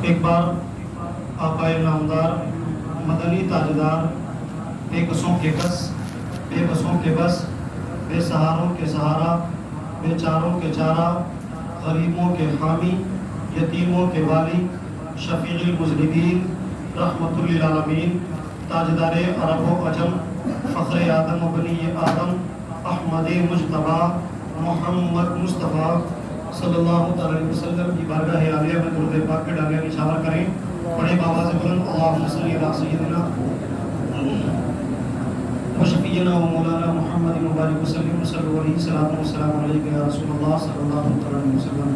ایک بار آقائے نامدار مدنی تاجدار بے کسوں کے کس بے بسوں کے بس بے سہاروں کے سہارا بے چاروں کے چارہ غریبوں کے حامی یتیموں کے والی شفیع المذنبین رحمت للعالمین تاجدار عرب و عجم فخر آدم و بنی آدم احمد مجتبی محمد مصطفیٰ صلی اللہ علیہ وسلم کی بارگاہ عالیہ میں درود پاک کے ڈالے نشاور کریں. بڑے بآواز بلند اللہم صلی علی سیدنا و شفیعنا و مولانا محمد مبارک وسلم صلی علیہ الصلوۃ والسلام علیکہ یا رسول اللہ صلی اللہ علیہ وسلم.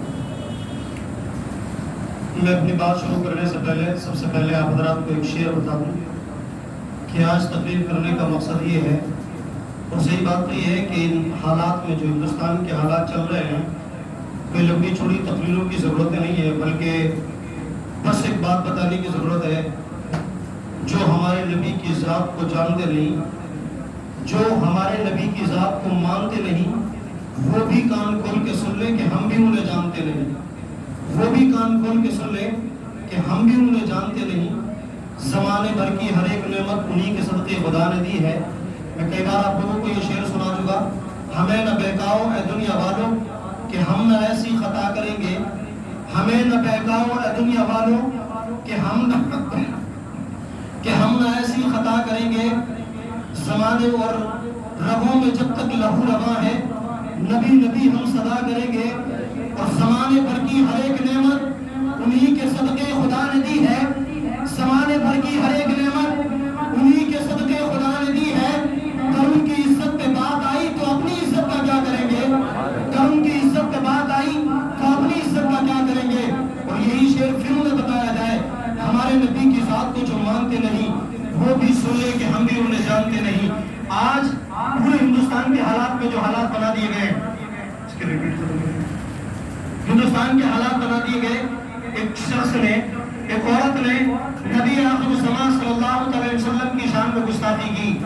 میں اپنی بات شروع کرنے سے پہلے سب سے پہلے آپ حضرات کو ایک شعر بتا دوں کہ آج تقریر کرنے کا مقصد یہ ہے اور صحیح بات تو یہ ہے کہ ان حالات میں جو ہندوستان کے حالات چل رہے ہیں کوئی لمبی چوڑی تقریروں کی ضرورت نہیں ہے بلکہ بس ایک بات بتانے کی ضرورت ہے. جو ہمارے نبی کی ذات کو جانتے نہیں جو ہمارے نبی کی ذات کو مانتے نہیں وہ بھی کان کھول کے سن لیں کہ ہم بھی انہیں جانتے نہیں. وہ بھی کان کھول کے سن لیں کہ ہم بھی انہیں جانتے نہیں. زمانے بھر کی ہر ایک نعمت انہی کے صدقے خدا نے دی ہے. میں کئی بار آپ لوگوں کو یہ شعر سنا چکا. ہمیں نہ بہکاؤ اے دنیا والوں کہ ہم نہ ایسی خطا کریں گے. ہمیں نہ بہکاؤ اے دنیا والوں کہ ہم نہ ایسی خطا کریں گے. زمانے اور رگوں میں جب تک لہو رواں ہے نبی نبی ہم صدا کریں گے. اور زمانے بھر کی ہر ایک نعمت انہی کے صدقے خدا نے دی ہے. زمانے بھر کی ہر ایک نعمت انہی کے صدقے خدا نے دی ہے. اگر ان کی عزت پہ بات آئی تو اپنی عزت کا کیا کریں گے. اگر ان کی عزت پہ بات آئی تو اپنی عزت کا کیا کریں گے. اور یہی شعر پھر انہیں بتایا جائے ہمارے نبی کی ذات کو جو مانتے نہیں وہ بھی سن لے کہ ہم بھی انہیں جانتے نہیں. آج پورے ہندوستان کے حالات میں جو حالات بنا دیے گئے ہندوستان کے حالات بنا دیے گئے ایک شخص نے ایک عورت نے نبی آخر الزمان صلی اللہ علیہ وسلم کی شان میں گستاخی کی.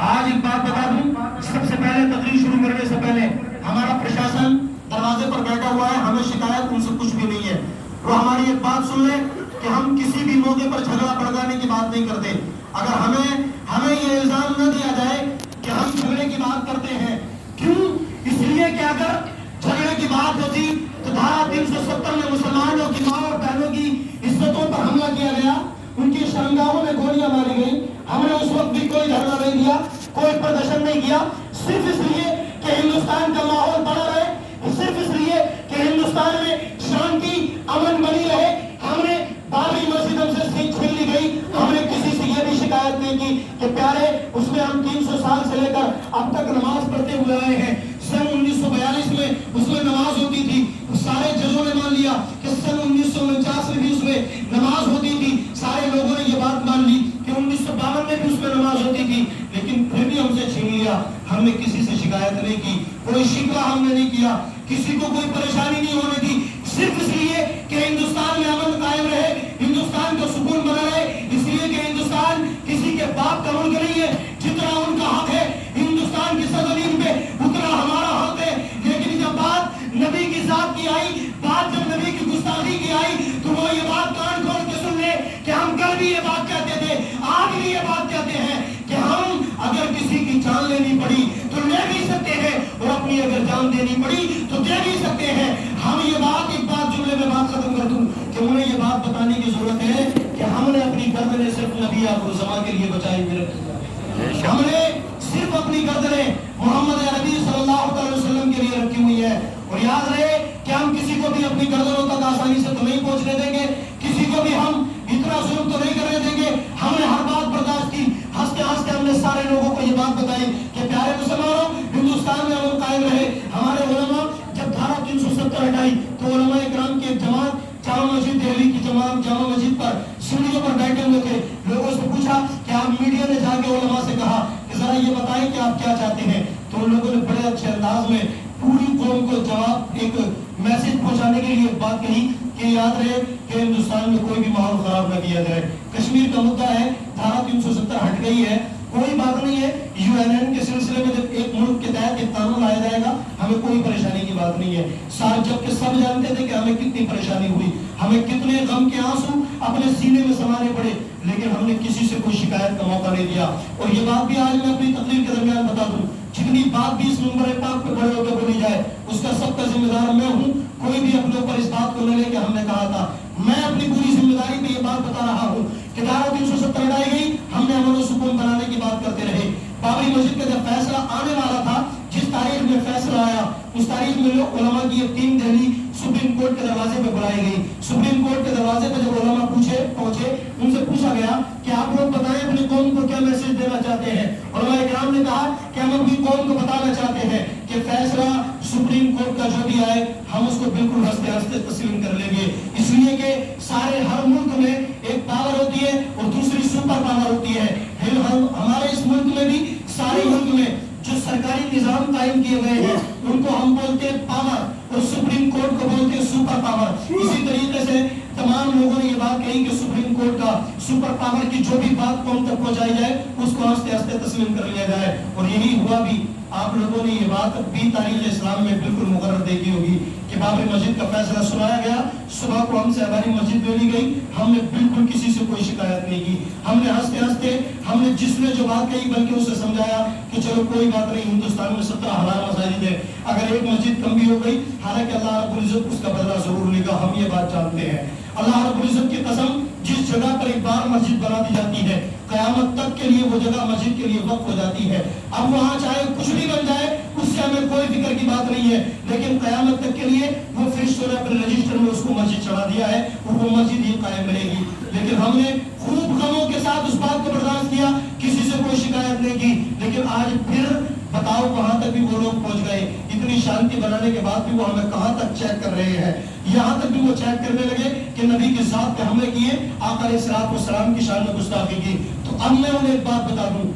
آج ایک بات بتا دوں سب سے پہلے تقریر شروع کرنے سے پہلے ہمارا پرشاسن دروازے پر بیٹھا ہوا ہے. ہمیں شکایت ان سے کچھ بھی نہیں ہے. وہ ہماری ایک بات سن لیں کہ ہم کسی بھی موقع پر جھگڑا بڑھانے کی بات نہیں کرتے. اگر ہمیں یہ الزام نہ دیا جائے کہ ہم جھگڑے کی بات کرتے ہیں. کیوں؟ اس لیے کہ اگر جھگڑے کی بات ہوتی تو دھارا 370 میں مسلمانوں کی ماں اور بہنوں کی عزتوں پر حملہ کیا گیا. ان کی شرمگاہوں میں گولیاں ماری گئی. ہم نے اس وقت بھی کوئی دھرنا نہیں دیا کوئی پردرشن نہیں کیا صرف اس لیے کہ ہندوستان کا ماحول بنا رہے. صرف اس لیے کہ ہندوستان میں شانتی امن بنی رہے. ہم نے بابری مسجد ہم سے چھین لی گئی. ہم نے کسی سے یہ بھی شکایت نہیں کی کہ پیارے اس میں ہم 300 سال سے لے کر اب تک نماز پڑھتے ہوئے آئے ہیں. سن 1942 میں اس میں نماز ہوتی تھی. سارے ججوں نے مان لیا کہ سن 1949 میں بھی اس میں نماز ہوتی تھی. سارے لوگوں نے یہ بات مان لی کہ 1952 میں بھی اس میں نماز ہوتی تھی. لیکن پھر بھی ہم سے چھین لیا. ہم نے کسی سے شکایت نہیں کی کوئی شکوہ ہم نے نہیں کیا. کسی کو کوئی پریشانی نہیں ہونے دی صرف اس لیے کہ ہندوستان میں امن قائم رہے ہندوستان کا سکون بنا رہے. اس لیے کہ ہندوستان کسی کے باپ کا ملک نہیں ہے. جتنا ان کا حق ہے ہندوستان کی سرزمین پہ اتنا ہمارا حق ہے. لیکن جب بات نبی کی ذات کی آئی بات جب نبی کی گستاخی کی آئی تو وہ یہ بات کان کھول کے سن لے کہ ہم کل بھی یہ بات کہتے تھے آج بھی یہ بات کہتے ہیں کہ ہم اگر کسی کی جان لینی پڑی تو لے بھی سکتے ہیں اور اپنی اگر جان دینی پڑی تو دے بھی سکتے ہیں. ہم یہ بات ایک بات جملے میں بات ختم کر دوں کہ انہیں یہ بات بتانے کی ضرورت ہے کہ ہم نے اپنی گردنیں صرف نبی آخر الزمان کے لیے بچائی ہوئی رکھی. ہم نے صرف اپنی گردنیں محمد عربی صلی اللہ علیہ وسلم کے لیے رکھی ہوئی ہے. اور یاد رہے کہ ہم کسی کو بھی اپنی گردنوں تک آسانی سے تو نہیں پہنچنے دیں گے. کسی کو بھی ہم اتنا ظلم تو نہیں کرنے دیں گے. ہم نے ہر بات برداشت کی. ہنستے ہنستے ہم نے سارے لوگوں کو یہ بات بتائی کہ پیارے مسلمانوں ہندوستان میں امن قائم رہے. ہمارے علماء جب دھارا 370 ہٹائی تو علماء اکرام کی ایک جماعت جامع مسجد دہلی کی جماعت جامع مسجد پر سیڑھیوں پر بیٹھے ہوئے تھے. لوگوں سے پوچھا کہ آپ میڈیا نے جا کے علماء سے کہا کہ ذرا یہ بتائیں کہ آپ کیا چاہتے ہیں. تو ان لوگوں نے بڑے اچھے انداز میں پوری قوم کو جواب ایک میسج پہنچانے کے لیے بات کہی کہ یاد رہے کہ ہندوستان میں کوئی بھی ماحول خراب نہ کیا جائے. کشمیر کا مدعا ہے دھارا 370 ہٹ گئی ہے. کوئی بات نہیں ہے. UN کے سلسلے میں جب ایک ملک کے تحت ایک قانون لایا جائے گا ہمیں کوئی پریشانی کی بات نہیں ہے. جبکہ سب جانتے تھے کہ ہمیں کتنی پریشانی ہوئی, ہمیں کتنے غم کے آنسو اپنے سینے میں سمانے پڑے, لیکن ہم نے کسی سے کوئی شکایت کا موقع نہیں دیا. اور یہ بات بھی آج میں اپنی تقریر کے درمیان بتا دوں, جتنی بات بھی اس منبر پاک پہ بڑے ہو کے بولی جائے اس کا سب کا ذمہ دار میں ہوں. کوئی بھی اپنے اوپر اس بات کو نہ لے کہ ہم نے کہا تھا. میں اپنی پوری ذمہ داری پہ یہ بات بتا رہا ہوں کہ 370 اڑائی گئی, ہم نے امن و سکون بنانے کی بات کرتے رہے. بابری مسجد کا جب فیصلہ آنے والا تھا, جس تاریخ میں فیصلہ آیا اس تاریخ میں علماء کی ایک ٹیم دہلی سپریم کورٹ کے دروازے پہ بلائی گئی. سپریم کورٹ کے دروازے پہ جب علماء پہنچے ان سے پوچھا گیا کہ آپ لوگ بتائیں اپنی قوم کو کیا میسج دینا چاہتے ہیں. علماء کرام نے کہا کہ ہم اپنی قوم کو بتانا چاہتے ہیں کہ فیصلہ سپریم کورٹ کا جو بھی آئے ہم اس کو بالکل ہنستے ہنستے تسلیم کر لیں گے. اس لیے کہ سارے ہر ملک میں ایک پاور ہوتی ہے اور دوسری سپر پاور ہوتی ہے. ہمارے اس ملک میں بھی سارے ملک میں جو سرکاری نظام قائم کیے گئے ہیں ان کو ہم بولتے ہیں پاور, اور سپریم کورٹ کو بولتے ہیں سپر پاور. اسی طریقے سے تمام لوگوں نے یہ بات کہی کہ سپریم کورٹ کا سپر پاور کی جو بھی بات قوم تک پہنچائی جائے اس کو ہنستے ہنستے تسلیم کر لیا جائے. اور یہی ہوا بھی. آپ لوگوں نے یہ بات بھی تاریخ اسلام میں بالکل مقرر دیکھی ہوگی کہ بابری مسجد کا فیصلہ سنایا گیا, صبح کو ہم سے ہماری مسجد لے لی گئی, ہم نے بالکل کسی سے کوئی شکایت نہیں کی. ہم نے ہنستے ہنستے ہم نے جس نے جو بات کہی بلکہ اسے سمجھایا کہ چلو کوئی بات نہیں, ہندوستان میں 17,000 مساجد ہے, اگر ایک مسجد کم بھی ہو گئی حالانکہ اللہ رب العزت اس کا بدلہ ضرور لے گا, ہم یہ بات جانتے ہیں. اللہ رب العزت کی قسم, جس جگہ پر ایک بار مسجد بنا دی جاتی ہے قیامت تک کے لیے وہ جگہ مسجد کے لیے وقف ہو جاتی ہے. اب وہاں چاہے کچھ بھی بن جائے اس سے ہمیں کوئی فکر کی بات نہیں ہے, لیکن قیامت تک کے لیے وہ فرشتوں نے اپنے رجسٹر میں اس کو مسجد چڑھا دیا ہے اور وہ مسجد ہی قائم رہے گی. لیکن ہم نے خوب غموں کے ساتھ اس بات کو برداشت کیا, کسی سے کوئی شکایت نہیں کی. لیکن آج پھر بتاؤ کہاں تک بھی وہ لوگ پہنچ گئے. اتنی شانتی بنانے کے بعد بھی وہ ہمیں کہاں تک چیک کر رہے ہیں. یہاں تک بھی وہ چیک کرنے لگے کہ نبی کی ذات پہ حملے کیے, آقا علیہ الصلوۃ والسلام کی شان میں گستاخی کی. تو اب میں انہیں ایک بات بتا دوں,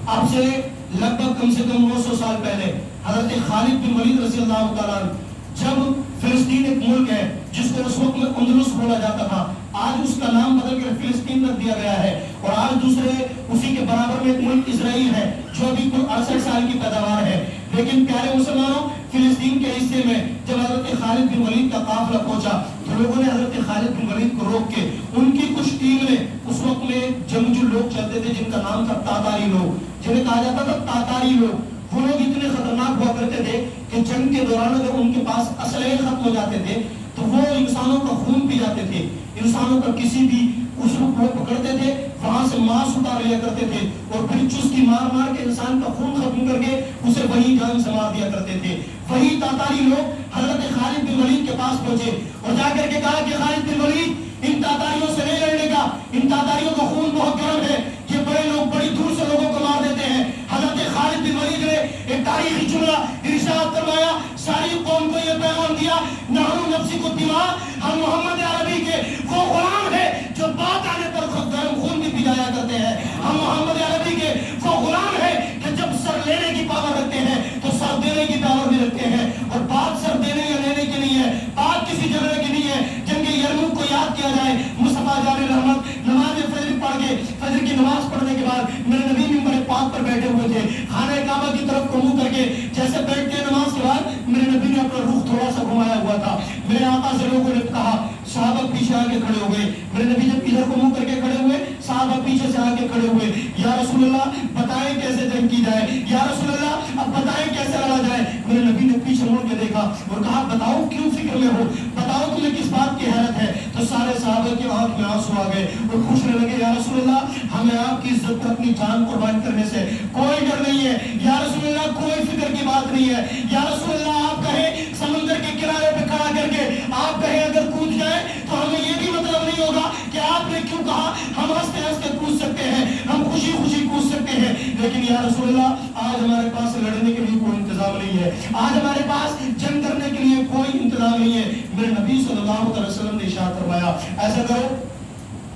اب سے لگ بھگ کم سے کم 900 سال پہلے حضرت خالد بن ولید رضی اللہ تعالیٰ عنہ, جب فلسطین ایک ملک ہے جس کو اس وقت میں اندلس بولا جاتا تھا, آج اس کا نام بدل کر فلسطین رکھ دیا گیا ہے, اور آج دوسرے اسی کے برابر میں ایک ملک اسرائیل ہے جو ابھی کل 68 سال کی پیداوار ہے. لیکن پیارے مسلمانوں, فلسطین کے حصے میں جب حضرت خالد بن ولید کا قافلہ پہنچا تو لوگوں نے حضرت خالد بن ولید کو روک کے ان کی کچھ ٹیم نے, اس وقت میں جنگجو لوگ چلتے تھے جن کا نام تھا تاتاری لوگ, جنہیں کہا جاتا تھا تاتاری لوگ. وہ لوگ اتنے خطرناک ہوا کرتے تھے کہ جنگ کے دوران اگر ان کے پاس اسلحے ختم ہو جاتے تھے تو وہ انسانوں کا خون پی جاتے تھے, انسانوں کا کسی بھی اس کو پکڑتے تھے, وہاں سے ماس اتار لیا کرتے تھے اور پھر چسکی مار مار کے انسان کا خون ختم کر کے اسے وہی جان سے مار دیا کرتے تھے. وہی تاتاری لوگ حضرت خالد بن ولید کے پاس پہنچے اور جا کر کے کہا کہ خالد بن ولید, ان تاتاریوں سے نہیں لڑنے کا, ان تاتاریوں کا خون بہت گرم ہے, یہ بڑے لوگ بڑی دور سے لوگوں کو مار دیتے ہیں. حضرت خالد بن ولید نے ایک تاریخی جملہ ارشاد فرمایا, ساری قوم کو یہ پیغام دیا, نحن نفسک الدماء, ہم محمد عربی کے وہ غلام ہیں جو بات آنے پر گرم خون بھی پلایا کرتے ہیں. ہم محمد عربی کے وہ غلام ہیں کہ جب سر لینے کی پاور رکھتے ہیں تو سر دینے کی پاور بھی رکھتے ہیں. اور بات سر دینے یا لینے کی نہیں ہے, بات کسی جھگڑے کی نہیں ہے. جنگ یرموک کو یاد کیا جائے, مصطفیٰ جان رحمت نماز فجر پڑھ کے, فجر کی نماز پڑھنے کے بعد میرے نبی منبر پاک پر بیٹھے ہوئے تھے, خانہ کعبہ کی طرف کو منہ کر کے, جیسے بیٹھتے ہیں نماز کے بعد میرے نبی نے اپنا رخ تھوڑا سا گھمایا ہوا تھا. میرے آقا سے لوگوں نے کہا, صحابہ پیچھے آ کے کھڑے ہو گئے. میرے نبی جب ادھر کو منہ کر کے کھڑے ہوئے, صحابہ پیچھے سے آ کے کھڑے ہوئے. یا رسول اللہ بتائیں کیسے جنگ کی جائے, یا رسول اللہ اب بتائیں کیسے لڑا جائے. میرے نبی نے پیچھے مڑ کے دیکھا اور کہا, بتاؤ کیوں فکر میں ہو, بتاؤ تمہیں کس بات کی حیرت ہے. تو سارے صحابہ کی آنکھ میں آنسو آ گئے اور پوچھنے لگے, یا رسول اللہ ہمیں آپ کی عزت پر اپنی جان قربان کرنے سے کوئی ڈر نہیں ہے, یا رسول اللہ کوئی فکر کی بات نہیں ہے. یا رسول اللہ آپ کہیں سمندر کے کنارے پہ کھڑا کر کے آپ کہیں اگر کود جائیں تو ہمیں یہ بھی مطلب نہیں ہوگا کہ آپ نے کیوں کہا, ہم ہنستے ہنستے کود سکتے ہیں, ہم خوشی خوشی کود سکتے ہیں. لیکن یا رسول اللہ آج ہمارے پاس لڑنے کے لیے کوئی انتظام نہیں ہے, آج ہمارے پاس جنگ کرنے کے لیے کوئی انتظام نہیں ہے. میرے نبی صلی اللہ علیہ وسلم نے ارشاد فرمایا, ایسا کرو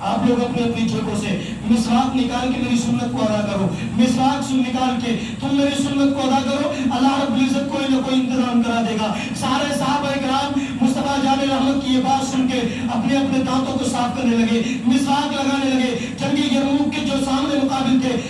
آپ لوگ اپنی اپنی جگہوں سے مسواک نکال کے میری سنت کو ادا کرو, مسواک نکال کے تم میری سنت کو ادا کرو, اللہ رب العزت کوئی نہ کوئی انتظام کرا دے گا. سارے صحابہ کرام مصطفیٰ جان رحمت کی یہ بات سن کے اپنے اپنے دانتوں کو صاف کرنے لگے, مسواک لگانے لگے. جنگی یرموک کے جو سامنے مقابل تھے,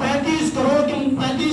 35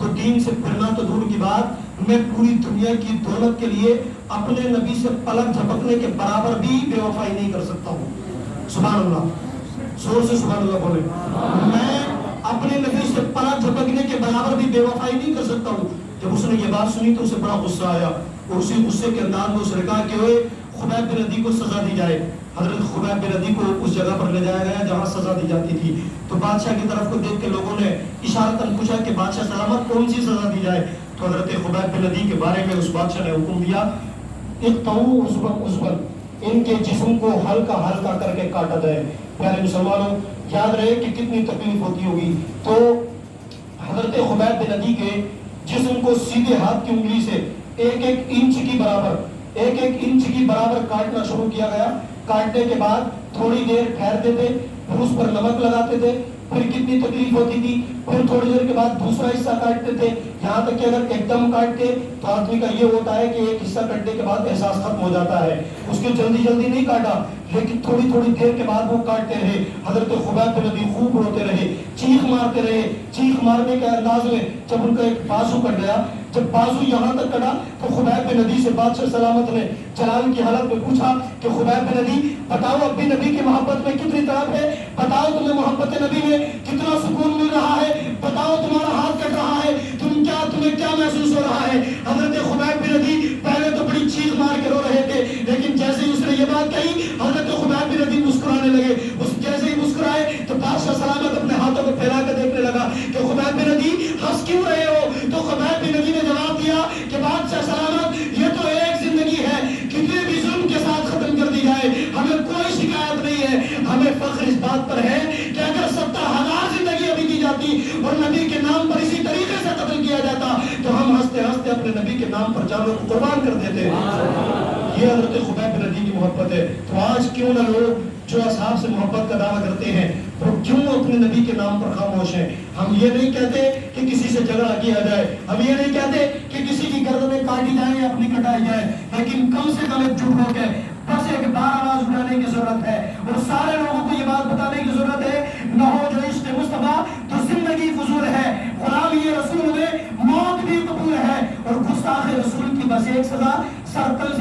تو دین سے پھرنا تو دور کی بات، میں پوری دنیا کی دولت کے لیے اپنے نبی سے پلک جھپکنے کے برابر بھی بے وفائی نہیں کر سکتا ہوں۔ سبحان اللہ، زور سے سبحان اللہ بولے۔ میں اپنے نبی سے پلک جھپکنے کے برابر بھی بے وفائی نہیں کر سکتا ہوں۔ جب اس نے یہ بات سنی تو اسے بڑا غصہ آیا، اور اسی غصے کے انداز میں اس نے کہا کہ خبیب بن عدی کو سزا دی جائے۔ حضرت خبیب بن عدی کو اس جگہ پر لے جایا گیا جہاں سزا دی جاتی تھی۔ تو بادشاہ کی طرف کو دیکھ کے لوگوں نے اشارتاً پوچھا کہ بادشاہ سلامت کون سی سزا دی جائے؟ تو حضرت خبیب بن عدی کے بارے میں اس بادشاہ نے حکم دیا، اقطعوا عضباً عضباً، ان کے جسم کو ہلکا ہلکا کر کے کاٹا جائے۔ پیارے مسلمانوں، یاد رہے کہ کتنی تکلیف ہوتی ہوگی۔ تو حضرت خبیب بن عدی کے جسم کو سیدھے ہاتھ کی انگلی سے ایک ایک انچ کی برابر کاٹنا شروع کیا گیا۔ کاٹنے کے بعد تھوڑی دیر ٹھہرتے تھے، پھر اس پر نمک لگاتے تھے، پھر کتنی تکلیف ہوتی تھی، پھر تھوڑی دیر کے بعد دوسرا حصہ کاٹتے تھے، یہاں تک کہ اگر ایک دم کاٹتے تو آدمی کا یہ ہوتا ہے کہ ایک حصہ کٹنے کے بعد احساس ختم ہو جاتا ہے۔ اس کے جلدی نہیں کاٹا، لیکن تھوڑی دیر کے بعد وہ کاٹتے رہے۔ حضرت خبیب بن عدی خوب روتے رہے، چیخ مارتے رہے۔ چیخ مارنے کے انداز میں جب ان کا ایک بازو کٹ گیا، جب بازو یہاں تک کٹا تو خبیب بن عدی سے بادشاہ سلامت نے جلال کی حالت میں پوچھا کہ خبیب بن عدی بتاؤ، اب بھی نبی کی محبت میں کتنی طرف ہے؟ بتاؤ تمہیں محبت نبی میں کتنا سکون مل رہا ہے؟ بتاؤ تمہارا ہاتھ کٹ رہا ہے، تمہیں کیا محسوس ہو رہا ہے؟ حضرت خبیب بن عدی پہلے تو بڑی چیخ مار کے رو رہے تھے، لیکن جیسے ہی اس نے یہ بات کہی حضرت خبیب بن عدی مسکرانے لگے۔ اس جیسے ہی مسکرائے تو بادشاہ سلامت اپنے ہاتھوں کو پھیلا کے دیکھنے لگا کہ خبیب بن عدی ہنس کیوں رہے ہو؟ تو خبیب بن عدی نے جواب دیا کہ بادشاہ سلامت، یہ تو ایک زندگی ہے، کتنے بھی ظلم کے ساتھ ختم کر دی جائے ہمیں کوئی شکایت نہیں ہے۔ ہمیں فخر اس بات پر ہے کہ اگر 70,000 زندگی ابھی دی جاتی اور نبی کے نام پر اسی طریقے سے قتل کیا جاتا تو ہم ہنستے ہنستے اپنے نبی کے نام پر جانوں کو قربان کر دیتے۔ یہ حضرت خبیب بن عدی کی محبت ہے۔ تو آج کیوں نہ لوگ جو اصحاب سے محبت کا دعویٰ کرتے ہیں وہ کیوں اپنے نبی کے نام پر خاموش ہیں؟ ہم یہ نہیں کہتے کہ کسی سے جھگڑا کیا جائے، ہم یہ نہیں کہتے کہ کسی کی گردنیں کاٹی جائیں یا اپنی کٹائی جائے، لیکن کم سے کم ایک جھوٹ ہو کے بس ایک بار آواز اٹھانے کی ضرورت ہے اور سارے لوگوں کو یہ بات بتانے کی ضرورت ہے، نہ ہو جو عشق مصطفیٰ تو زندگی فضول ہے، غلام یہ رسول میں موت بھی قبول ہے، اور گستاخ رسول کی بس ایک سزا، سرتل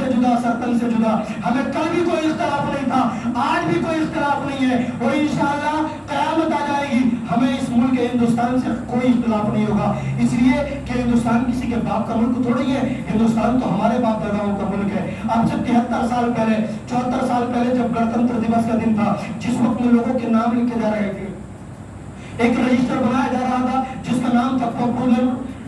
سے جدا۔ ہمیں کل بھی کوئی اختلاف نہیں تھا، آج بھی کوئی اختلاف نہیں ہے، اور انشاءاللہ قیامت آ جائے گی ہمیں اس ملک ہندوستان سے کوئی اختلاف نہیں ہوگا، اس لیے کہ ہندوستان کسی کے باپ کا ملک تھوڑی ہے، ہندوستان تو ہمارے باپ داداؤں کا ملک ہے۔ اب سے 73 سال پہلے 74 سال پہلے جب گنتنتر دیوس کا دن تھا، جس وقت میں لوگوں کے نام لکھے جا رہے تھے، ایک رجسٹر بنایا جا رہا تھا جس کا نام تھا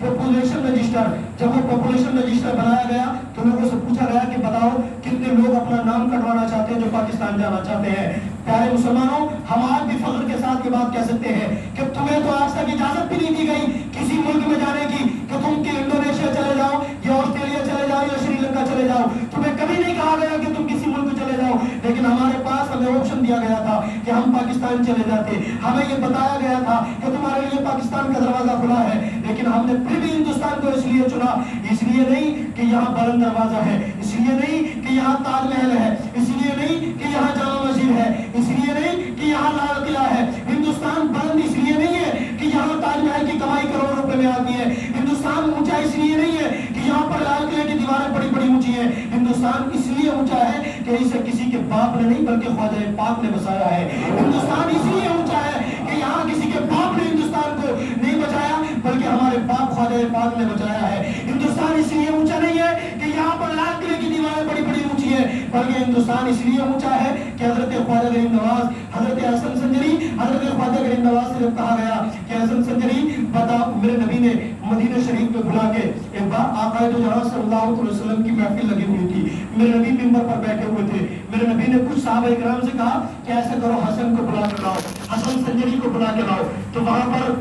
پاپولیشن رجسٹر۔ جب وہ پاپولیشن رجسٹر بنایا گیا تو لوگوں سے پوچھا گیا کہ بتاؤ کتنے لوگ اپنا نام کٹوانا چاہتے ہیں جو پاکستان جانا چاہتے ہیں۔ پیارے مسلمانوں، ہم آج بھی فخر کے ساتھ یہ بات کہہ سکتے ہیں کہ تمہیں تو آج تک اجازت بھی نہیں دی گئی کسی ملک میں جانے کی کہ تم انڈونیشیا چلے جاؤ یا آسٹریلیا چلے جاؤ یا سری لنکا چلے جاؤ، تمہیں کبھی نہیں کہا گیا کہ تم کسی ملک چلے جاؤ، لیکن ہمارے پاس ہمیں آپشن دیا گیا تھا کہ ہم پاکستان چلے جاتے، ہمیں یہ بتایا گیا تھا کہ تمہارے لیے پاکستان کا دروازہ کھلا ہے، لیکن ہم نے پھر بھی ہندوستان کو اس لیے چنا، اس لیے نہیں کہ یہاں بلند دروازہ ہے، اس لیے نہیں کہ یہاں تاج محل ہے، اس لیے نہیں کہ یہاں جامع مسجد ہے، اس لیے نہیں کہ یہاں لال قلعہ ہے۔ ہندوستان بلند اس لیے نہیں ہے کہ یہاں تاج محل کی کمائی کروڑوں روپے میں آتی ہے، ہندوستان اونچا اس لیے نہیں ہے کہ یہاں پر لال قلعے کی دیواریں بڑی بڑی اونچی ہیں، ہندوستان اس لیے اونچا ہے کہ اسے کسی کے باپ نے نہیں بلکہ خواجہ پاک نے بسایا ہے۔ ہندوستان اس لیے اونچا ہے کہ یہاں کسی کے باپ نے ہندوستان کو نہیں بچایا بلکہ ہمارے باپ خواجہ پاک نے بچایا ہے۔ ہندوستان اس لیے اونچا نہیں ہے کہ یہاں پر لال قلعے کی دیواریں بڑی بڑی اونچی ہیں، بلکہ ہندوستان اس لیے اونچا ہے کہ حضرت خواجہ غریب نواز، حضرت حسن سنجری، حضرت خواجہ غریب نواز سے جب کہا گیا کہ حسن سنجری بتا، میرے نبی نے مدینہ شریف میں بلا کے ایک بار آقا دو جہاں صلی اللہ علیہ وسلم کی محفل لگی ہوئی تھی، میرے نبی ممبر پر بیٹھے ہوئے تھے، میرے نبی نے کچھ صحابہ کرام سے کہا کہ ایسا کرو حسن کو بلا کے لاؤ، حسن سنجری کو بلا کے لاؤ، تو وہاں پر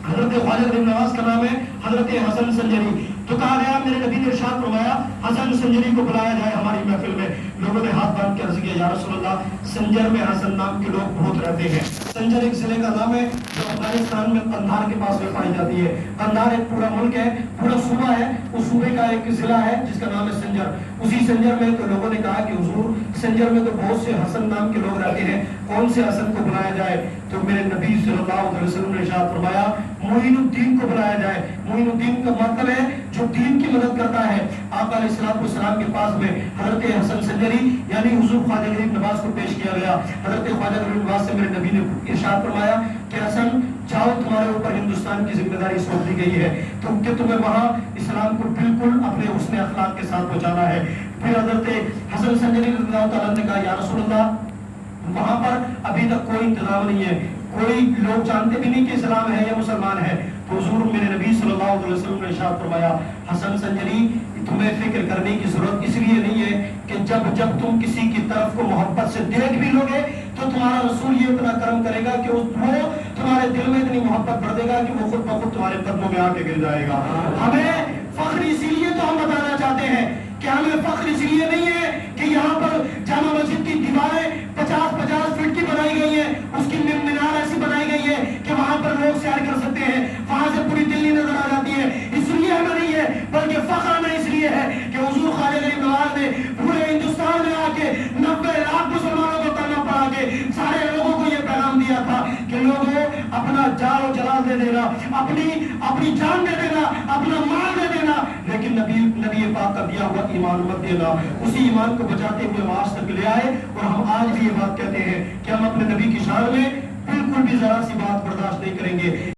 حضرت خواجہ غریب نواز کا نام ہے حضرت حسن سنجری، تو کہا گیا میرے نبی نے ارشاد فرمایا حسن سنجری کو بلایا جائے ہماری محفل میں۔ لوگوں نے ہاتھ باندھ کے عرض کیا یا رسول اللہ، سنجر میں حسن نام کے لوگ بہت رہتے ہیں۔ سنجر ایک ضلع کا نام ہے جو افغانستان میں قندھار کے پاس میں پائی جاتی ہے۔ قندھار ایک پورا ملک ہے، پورا صوبہ ہے، اس صوبے کا ایک ضلع ہے جس کا نام ہے سنجر۔ اسی سنجر میں تو لوگوں نے کہا کہ حضور سنجر میں تو بہت سے حسن نام کے لوگ رہتے ہیں، کون سے حسن کو بلایا جائے؟ تو میرے نبی صلی اللہ علیہ وسلم نے ارشاد فرمایا معین الدین کو بلایا جائے. معین الدین کا مطلب ہے جو دین کی مدد کرتا ہے. آقا علیہ السلام کے پاس میں حضرت حسن سنجری یعنی حضور خواجہ غریب نواز کو پیش کیا گیا. حضرت خواجہ غریب نواز سے میرے نبی نے ارشاد فرمایا کہ حسن جاؤ, تمہارے اوپر ہندوستان کی ذمہ داری سونپ دی گئی ہے کہ تمہیں وہاں اسلام کو بالکل اپنے حسن اخلاق کے ساتھ پہنچانا ہے. پھر حضرت حسن سنجری رضی اللہ تعالیٰ نے کہا یا رسول اللہ وہاں پر ابھی تک کوئی انتظام نہیں ہے, کوئی لوگ جانتے بھی نہیں کہ اسلام ہے یا مسلمان ہے. تو حضور میرے نبی صلی اللہ علیہ وسلم نے ارشاد فرمایا حسن سنجری تمہیں فکر کرنے کی ضرورت اس لیے نہیں ہے کہ جب تم کسی کی طرف کو محبت سے دیکھ بھی لوگے تو تمہارا رسول یہ اتنا کرم کرے گا کہ وہ تمہارے دل میں اتنی محبت بڑھ دے گا کہ وہ خود بخود تمہارے قدموں میں آ کے گر جائے گا. ہمیں فخر اسی لیے تو ہم بتانا چاہتے ہیں کہ ہمیں فخر اس لیے نہیں ہے کہ یہاں پر جامع مسجد کی دیواریں 50-50 فٹ کی بنائی گئی ہیں, اس کی مینار ایسی بنائی گئی ہے کہ وہاں پر لوگ سیر کر سکتے ہیں, وہاں سے پوری دلی نظر آ جاتی ہے. اس لیے ہمیں نہیں ہے بلکہ فخر ہمیں اس لیے ہے کہ حضور خواجہ غریب نواز نے پورے ہندوستان میں آ کے 90 لاکھ مسلمانوں کو کلمہ پڑھا کے سارے لوگوں کو یہ پیغام دیا تھا کہ لوگوں اپنا جان و جلال دے دینا, اپنی جان دے دینا, اپنا مال دے دینا, لیکن نبی پاک کا دیا ہوا ایمان مت دینا. اسی ایمان کو بچاتے ہوئے ہم آج تک لے آئے اور ہم آج بھی یہ بات کہتے ہیں کہ ہم اپنے نبی کی شان میں بالکل بھی ذرا سی بات برداشت نہیں کریں گے.